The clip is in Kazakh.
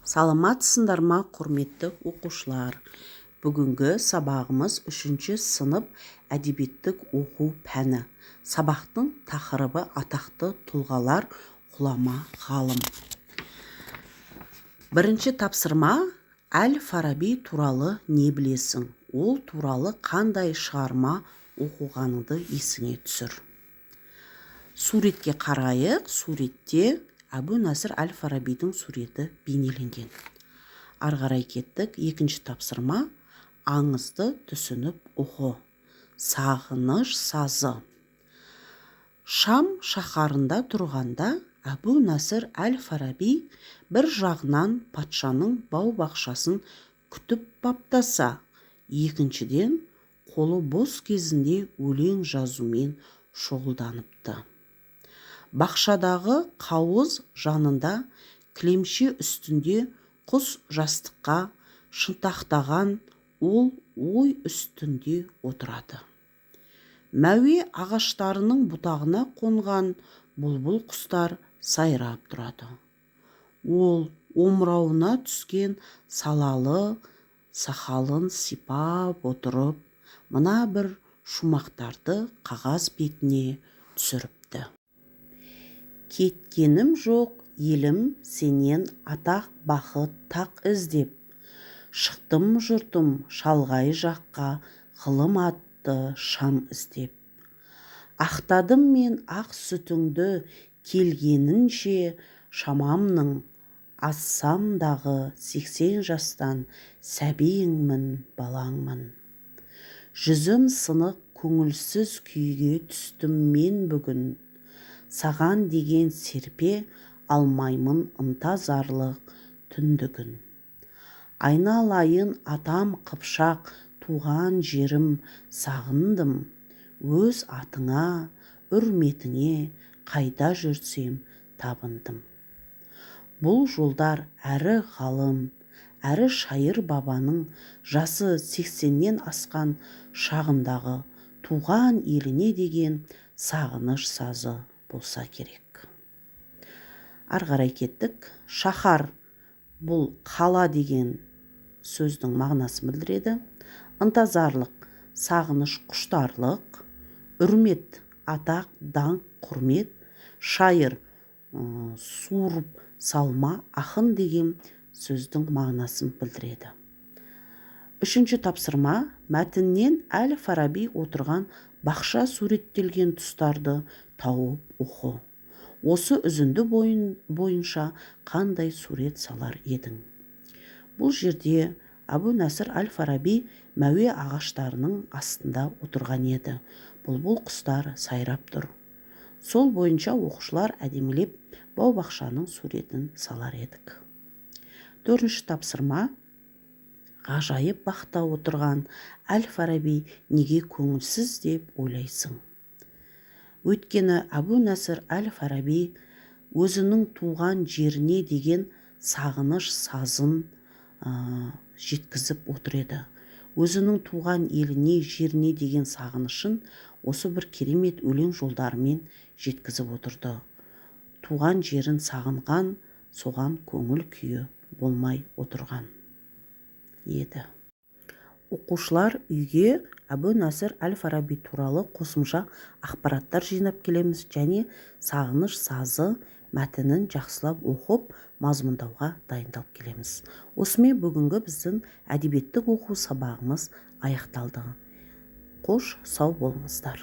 Саламатсыңдар ма, құрметті оқушылар? Бүгінгі сабағымыз 3-ші сынып әдебиеттік оқу пәні. Сабақтың тақырыбы атақты тұлғалар, ғұлама, ғалым. Бірінші тапсырма: Әл-Фараби туралы не білесің? Ол туралы қандай шығарма оқығаныңды есіңе түсір. Суретке қарайық. Суретте Әбу-Насыр Әл-Фарабидің суреті бейнеленген. Ары қарай кеттік. Екінші тапсырма: аңызды түсініп оқы. Сағыныш сазы. Шам шаһарында тұрғанда Әбу-Насыр Әл-Фараби бір жағынан патшаның бау-бақшасын күтіп баптаса, екіншіден қолы бос кезінде өлең жазумен шұғылданыпты. Бақшадағы қауыз жанында кілемше үстінде құс жастыққа шынтақтаған ол ой үстінде отырады. Мәуе ағаштарының бұтағына қонған бұлбұл құстар сайрап тұрады. Ол омырауына түскен салалы сақалын сипап отырып, мына бір шумақтарды қағаз бетіне түсіріпті. Кеткенім жоқ елім сенен атақ бақыт тақ іздеп, шықтым жұртым шалғай жаққа ғылым атты шам іздеп. Ақтадым мен ақ сүтіңді келгенінше, шамамның ассамдағы 80 жастан сәбиіңмін, балаңмын. Жүзім сынық көңілсіз күйге түстім мен бүгін, саған деген серпе алмаймын ынтазарлық түндігін. Айналайын атам қыпшақ туған жерім, сағындым, өз атыңа, үрметіңе қайда жүрсем табындым. Бұл жолдар әрі ғалым, әрі шайыр бабаның жасы 80-нен асқан шағындағы туған еліне деген сағыныш сазы болса керек. Ары қарай кеттік. Шаһар бұл қала деген сөздің мағынасын білдіреді. Ынтазарлық сағыныш, құштарлық. Үрмет атақ, даңқ, құрмет. Шайыр суырып салма, ақын деген сөздің мағынасын білдіреді. Үшінші тапсырма: мәтіннен Әл-Фараби отырған бақша суреттелген тұстарды тауып оқы. Осы үзінді бойынша қандай сурет салар едің? Бұл жерде Әбу-Насыр Әл-Фараби мәуе ағаштарының астында отырған еді. Бұлбұл құстар сайрап тұр. Сол бойынша оқушылар әдемілеп бау-бақшаның суретін салар едік. Төртінші тапсырма: ғажайып бақта отырған Әл-Фараби неге көңілсіз деп ойлайсың? Өйткені Әбу-Насыр Әл-Фараби өзінің туған жеріне деген сағыныш сазын жеткізіп отыр еді. Өзінің туған еліне, жеріне деген сағынышын осы бір керемет өлең жолдарымен жеткізіп отырды. Туған жерін сағынған, соған көңіл күйі болмай отырған еді. Оқушылар үйге Әбу-Насыр Әл-Фараби туралы қосымша ақпараттар жинап келеміз және сағыныш сазы мәтінін жақсылап оқып, мазмұндауға дайындалып келеміз. Осымен бүгінгі біздің әдебиеттік оқу сабағымыз аяқталды. Қош сау болыңыздар.